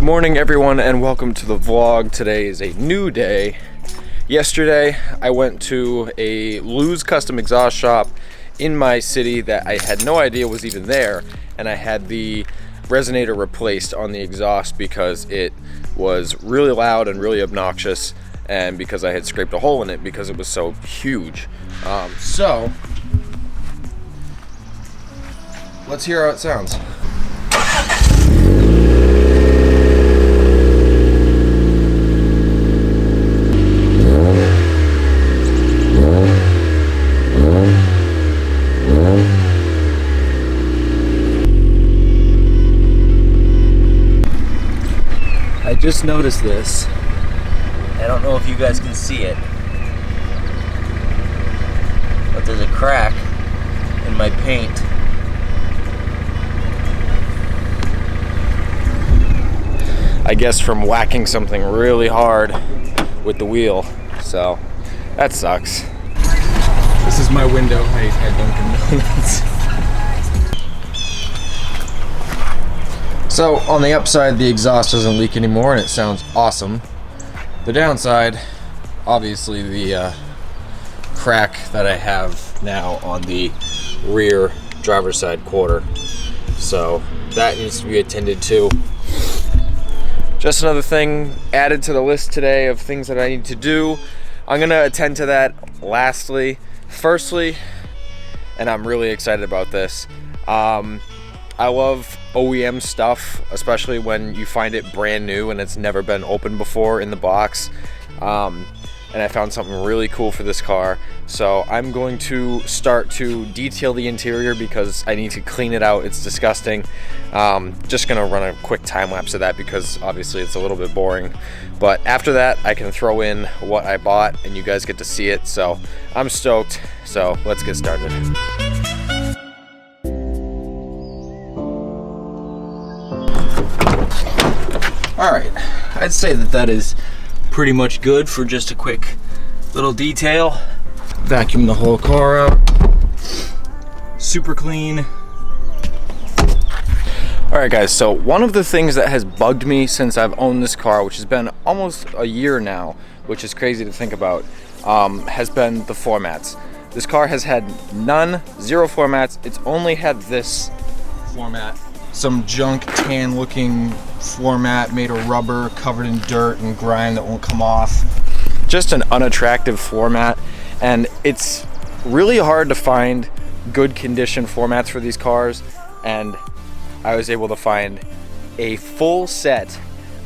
Good morning everyone and welcome to the vlog. Today is a new day. Yesterday I went to a Lose custom exhaust shop in my city that I had no idea was even there, and I had the resonator replaced on the exhaust because it was really loud and really obnoxious, and because I had scraped a hole in it because it was so huge. So let's hear how it sounds. I just noticed this. I don't know if you guys can see it, but there's a crack in my paint. I guess from whacking something really hard with the wheel, so that sucks. This is my window. I had Dunkin' Donuts. So on the upside, the exhaust doesn't leak anymore and it sounds awesome. The downside, obviously, the crack that I have now on the rear driver's side quarter. So that needs to be attended to. Just another thing added to the list today of things that I need to do. I'm gonna attend to that firstly, and I'm really excited about this. I love OEM stuff, especially when you find it brand new and it's never been opened before in the box. And I found something really cool for this car. So I'm going to start to detail the interior because I need to clean it out. It's disgusting. Just gonna run a quick time lapse of that because obviously it's a little bit boring. But after that, I can throw in what I bought and you guys get to see it. So I'm stoked. So let's get started. Alright, I'd say that is pretty much good for just a quick little detail. Vacuum the whole car out. Super clean. Alright guys, so one of the things that has bugged me since I've owned this car, which has been almost a year now, which is crazy to think about, has been the floor mats. This car has had zero floor mats. It's only had this floor mat. Some junk tan looking floor mat made of rubber, covered in dirt and grime that won't come off. Just an unattractive floor mat, and it's really hard to find good condition floor mats for these cars, and I was able to find a full set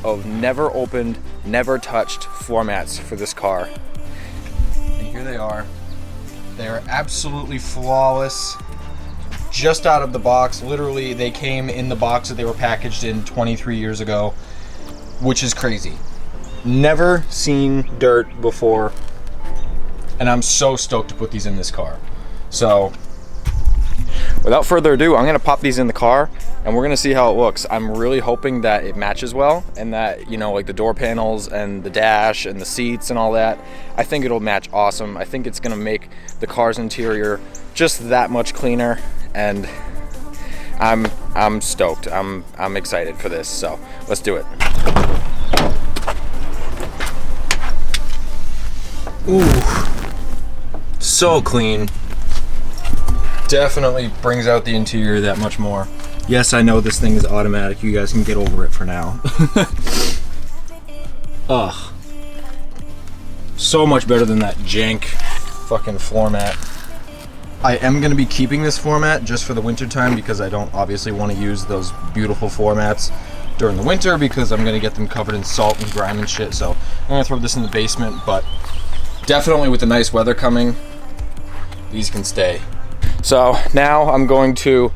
of never opened, never touched floor mats for this car. And here they are. They are absolutely flawless. Just out of the box. Literally, they came in the box that they were packaged in 23 years ago, which is crazy. Never seen dirt before, and I'm so stoked to put these in this car. So without further ado, I'm gonna pop these in the car and we're gonna see how it looks. I'm really hoping that it matches well and that, you know, like the door panels and the dash and the seats and all that, I think it'll match awesome. I think it's gonna make the car's interior just that much cleaner, and I'm stoked. I'm excited for this, so let's do it. Ooh, so clean. Definitely brings out the interior that much more. Yes, I know this thing is automatic. You guys can get over it for now. Ugh. So much better than that jank fucking floor mat. I am going to be keeping this floor mat just for the winter time because I don't obviously want to use those beautiful floor mats during the winter because I'm going to get them covered in salt and grime and shit. So I'm going to throw this in the basement, but definitely with the nice weather coming, these can stay. So now I'm going to,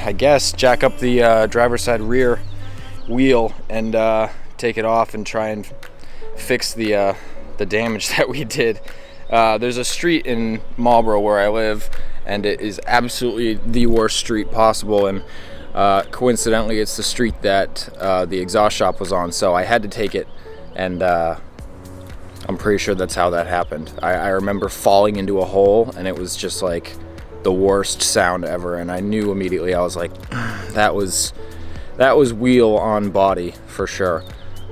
I guess, jack up the driver's side rear wheel and take it off and try and fix the damage that we did. There's a street in Marlboro where I live, and it is absolutely the worst street possible, and coincidentally it's the street that the exhaust shop was on, so I had to take it, and I'm pretty sure that's how that happened. I remember falling into a hole, and it was just like the worst sound ever, and I knew immediately. I was like, that was that was wheel on body for sure.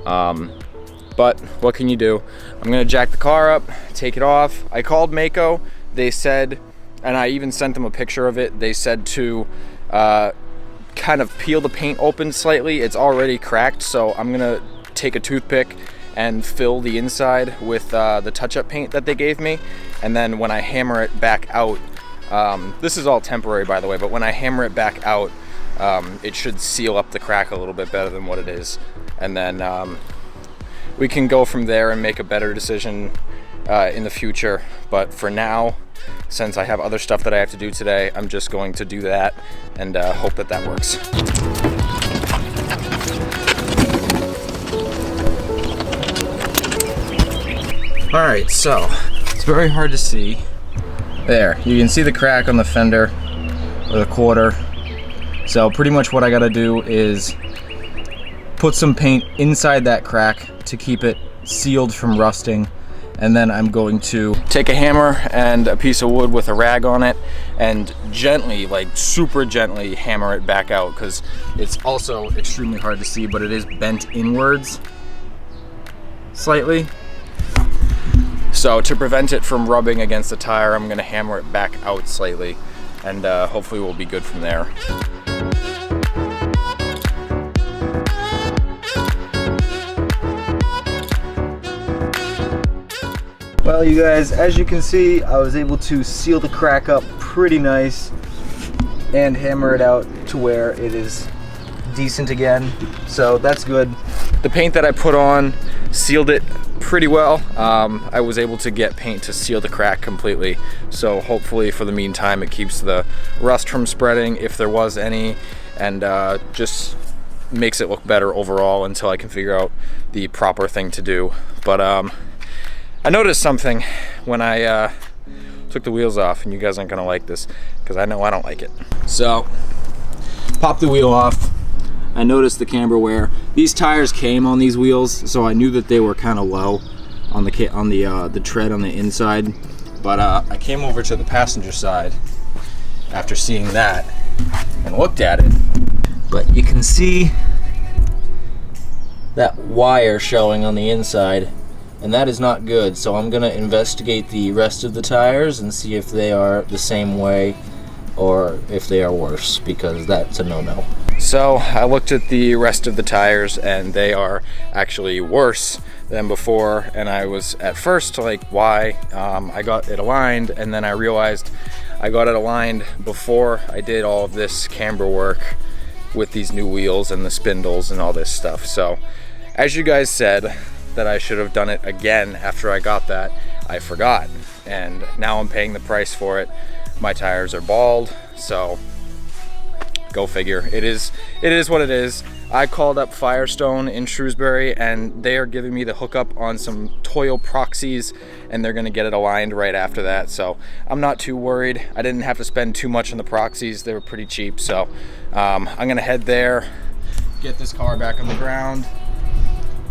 But what can you do? I'm gonna jack the car up, take it off. I called Mako. They said, and I even sent them a picture of it, they said to kind of peel the paint open slightly. It's already cracked, so I'm gonna take a toothpick and fill the inside with the touch-up paint that they gave me, and then when I hammer it back out, this is all temporary by the way, but when I hammer it back out, it should seal up the crack a little bit better than what it is, and then we can go from there and make a better decision in the future. But for now, since I have other stuff that I have to do today, I'm just going to do that and hope that that works. All right, so it's very hard to see. There, you can see the crack on the fender or the quarter. So pretty much what I gotta do is put some paint inside that crack to keep it sealed from rusting, and then I'm going to take a hammer and a piece of wood with a rag on it and gently, like super gently, hammer it back out, because it's also extremely hard to see, but it is bent inwards slightly. So to prevent it from rubbing against the tire, I'm gonna hammer it back out slightly, and hopefully we'll be good from there. Well, you guys, as you can see, I was able to seal the crack up pretty nice and hammer it out to where it is decent again, so that's good. The paint that I put on sealed it pretty well. I was able to get paint to seal the crack completely, so hopefully for the meantime it keeps the rust from spreading if there was any, and just makes it look better overall until I can figure out the proper thing to do. But I noticed something when I took the wheels off, and you guys aren't gonna like this because I know I don't like it. So, pop the wheel off. I noticed the camber wear. These tires came on these wheels, so I knew that they were kind of low on the tread on the inside. But I came over to the passenger side after seeing that and looked at it. But you can see that wire showing on the inside, and that is not good. So I'm gonna investigate the rest of the tires and see if they are the same way or if they are worse, because that's a no-no. So I looked at the rest of the tires and they are actually worse than before, and I was at first like, why? I got it aligned, and then I realized I got it aligned before I did all of this camber work with these new wheels and the spindles and all this stuff. So as you guys said that I should have done it again after I got that, I forgot, and now I'm paying the price for it. My tires are bald, so go figure. It is what it is. I called up Firestone in Shrewsbury, and they are giving me the hookup on some Toyo proxies, and they're gonna get it aligned right after that. So I'm not too worried. I didn't have to spend too much on the proxies. They were pretty cheap. So I'm gonna head there, get this car back on the ground.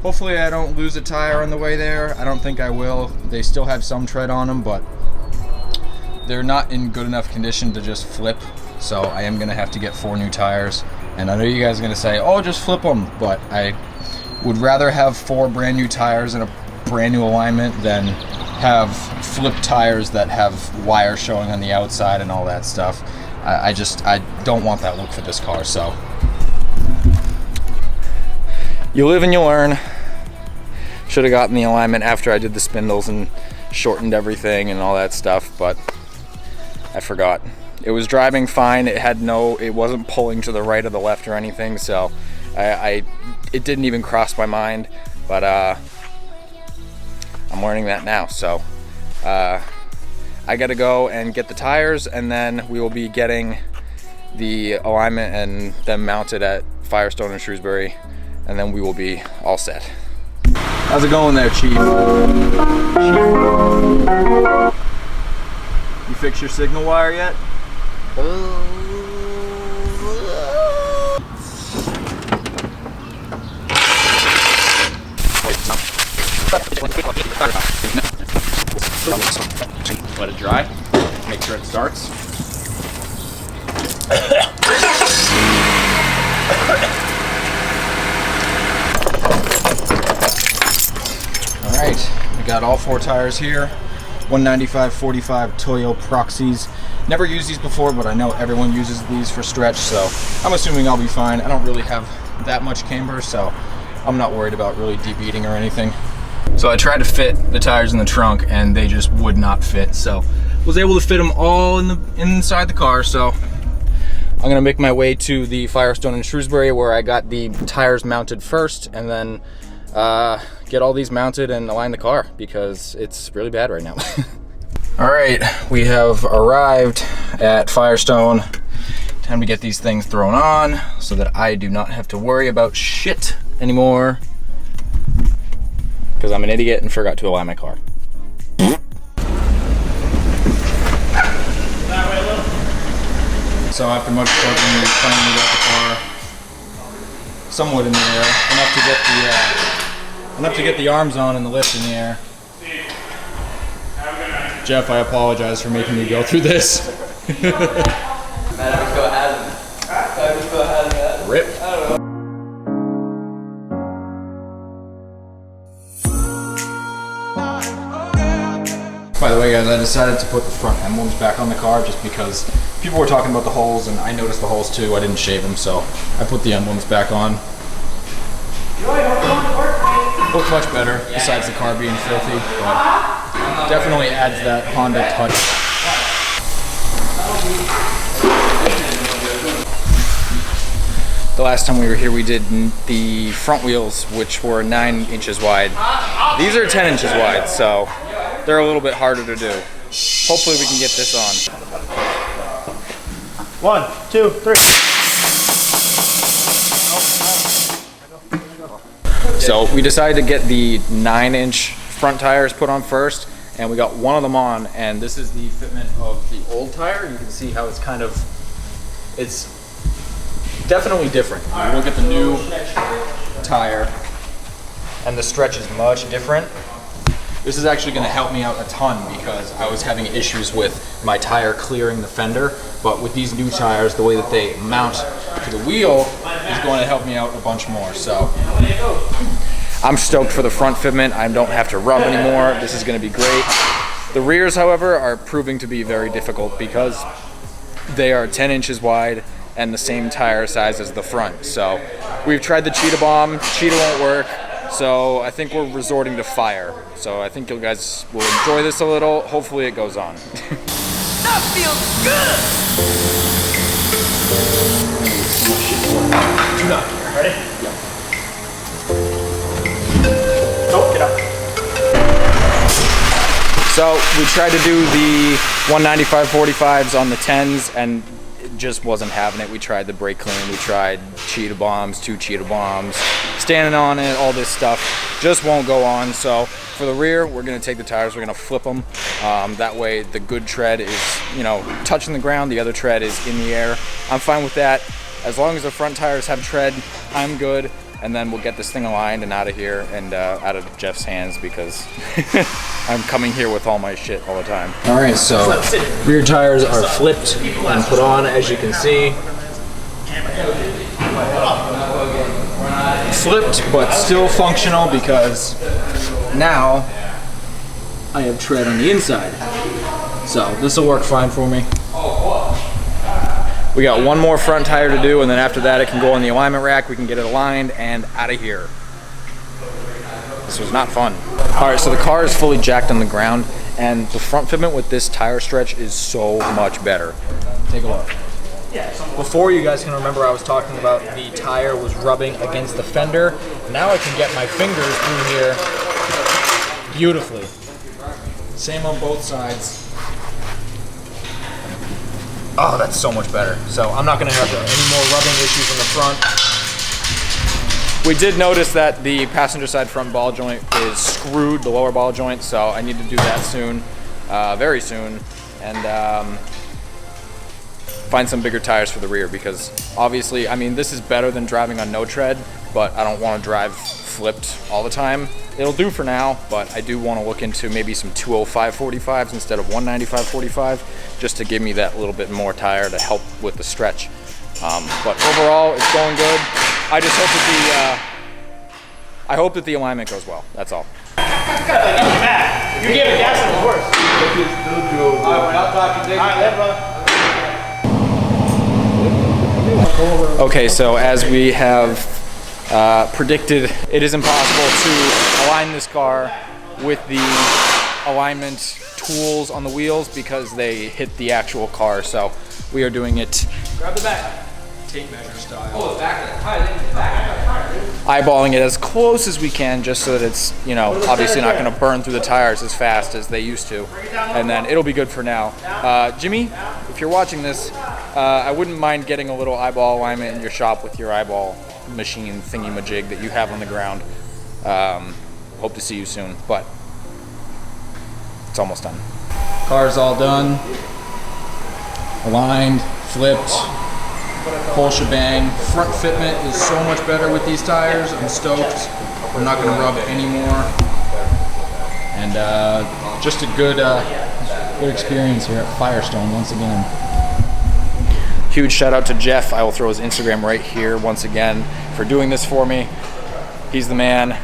Hopefully I don't lose a tire on the way there. I don't think I will. They still have some tread on them, but they're not in good enough condition to just flip. So I am gonna have to get 4 new tires. And I know you guys are gonna say, oh, just flip them, but I would rather have 4 brand new tires and a brand new alignment than have flipped tires that have wire showing on the outside and all that stuff. I don't want that look for this car. So you live and you learn. Should have gotten the alignment after I did the spindles and shortened everything and all that stuff, but I forgot. It was driving fine. It wasn't pulling to the right or the left or anything, so it didn't even cross my mind. But I'm learning that now. So I gotta go and get the tires, and then we will be getting the alignment and them mounted at Firestone in Shrewsbury, and then we will be all set. How's it going there, Chief? You fix your signal wire yet? Let it dry. Make sure it starts. got all 4 tires here. 195/45 Toyo Proxies. Never used these before, but I know everyone uses these for stretch, so I'm assuming I'll be fine. I don't really have that much camber, so I'm not worried about really deep eating or anything. So I tried to fit the tires in the trunk and they just would not fit, so was able to fit them all inside the car. So I'm gonna make my way to the Firestone in Shrewsbury where I got the tires mounted first, and then get all these mounted and align the car because it's really bad right now. All right, we have arrived at Firestone. Time to get these things thrown on so that I do not have to worry about shit anymore, because I'm an idiot and forgot to align my car. So after much struggling, we finally got the car somewhat in the air, enough to get the arms on and the lift in the air. Jeff, I apologize for making you go through this. Rip. By the way, guys, I decided to put the front emblems back on the car just because people were talking about the holes, and I noticed the holes too. I didn't shave them, so I put the emblems back on. Looks much better, besides the car being filthy, but definitely adds that Honda touch. The last time we were here, we did the front wheels, which were 9 inches wide. These are 10 inches wide, so they're a little bit harder to do. Hopefully we can get this on. 1, 2, 3. So we decided to get the 9-inch front tires put on first, and we got one of them on, and this is the fitment of the old tire. You can see how it's definitely different. You look at the new tire, and the stretch is much different. This is actually going to help me out a ton because I was having issues with my tire clearing the fender, but with these new tires, the way that they mount to the wheel is going to help me out a bunch more. So I'm stoked for the front fitment. I don't have to rub anymore. This is going to be great. The rears, however, are proving to be very difficult because they are 10 inches wide and the same tire size as the front. So we've tried the Cheetah Bomb. Cheetah won't work. So I think we're resorting to fire. So I think you guys will enjoy this a little. Hopefully it goes on. That feels good! Ready? Yeah. Oh, get up. So we tried to do the 195/45s on the 10s and it just wasn't having it. We tried the brake clean, we tried Cheetah Bombs, 2 Cheetah Bombs, standing on it, all this stuff just won't go on. So for the rear, we're gonna take the tires, we're gonna flip them. That way the good tread is, touching the ground, the other tread is in the air. I'm fine with that. As long as the front tires have tread, I'm good. And then we'll get this thing aligned and out of here and out of Jeff's hands because I'm coming here with all my shit all the time. All right, so rear tires are flipped and put on, as you can see. Flipped, but still functional because now I have tread on the inside. So this will work fine for me. We got one more front tire to do, and then after that it can go on the alignment rack, we can get it aligned and out of here. This was not fun. All right, so the car is fully jacked on the ground, and the front fitment with this tire stretch is so much better. Take a look. Before, you guys can remember I was talking about the tire was rubbing against the fender. Now I can get my fingers through here beautifully. Same on both sides. Oh, that's so much better. So I'm not gonna have any more rubbing issues in the front. We did notice that the passenger side front ball joint is screwed, the lower ball joint, so I need to do that soon, very soon, and find some bigger tires for the rear because obviously, I mean, this is better than driving on no tread, but I don't want to drive flipped all the time. It'll do for now, but I do want to look into maybe some 205/45s instead of 195/45, just to give me that little bit more tire to help with the stretch. But overall, it's going good. I just hope that I hope that the alignment goes well. That's all. You gave it gas and worse. Alright, I'll talk to you. Alright, later, brother. Okay, so as we have predicted, it is impossible to align this car with the alignment tools on the wheels because they hit the actual car. So we are doing it. Grab the back. Tape measure style. Oh, the back of the tire. The back of the tire. Eyeballing it as close as we can just so that it's, you know, obviously not going to burn through the tires as fast as they used to. And then it'll be good for now. Jimmy, if you're watching this, I wouldn't mind getting a little eyeball alignment in your shop with your eyeball machine thingy-majig that you have on the ground. Hope to see you soon, but it's almost done. Car's all done. Aligned, flipped. Whole shebang. Front fitment is so much better with these tires. I'm stoked. I'm not going to rub anymore. And just a good experience here at Firestone once again. Huge shout out to Jeff. I will throw his Instagram right here once again for doing this for me. He's the man.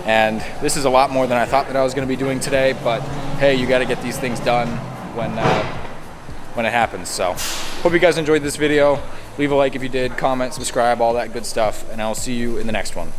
And this is a lot more than I thought that I was going to be doing today. But hey, you got to get these things done when it happens. So hope you guys enjoyed this video. Leave a like if you did, comment, subscribe, all that good stuff, and I'll see you in the next one.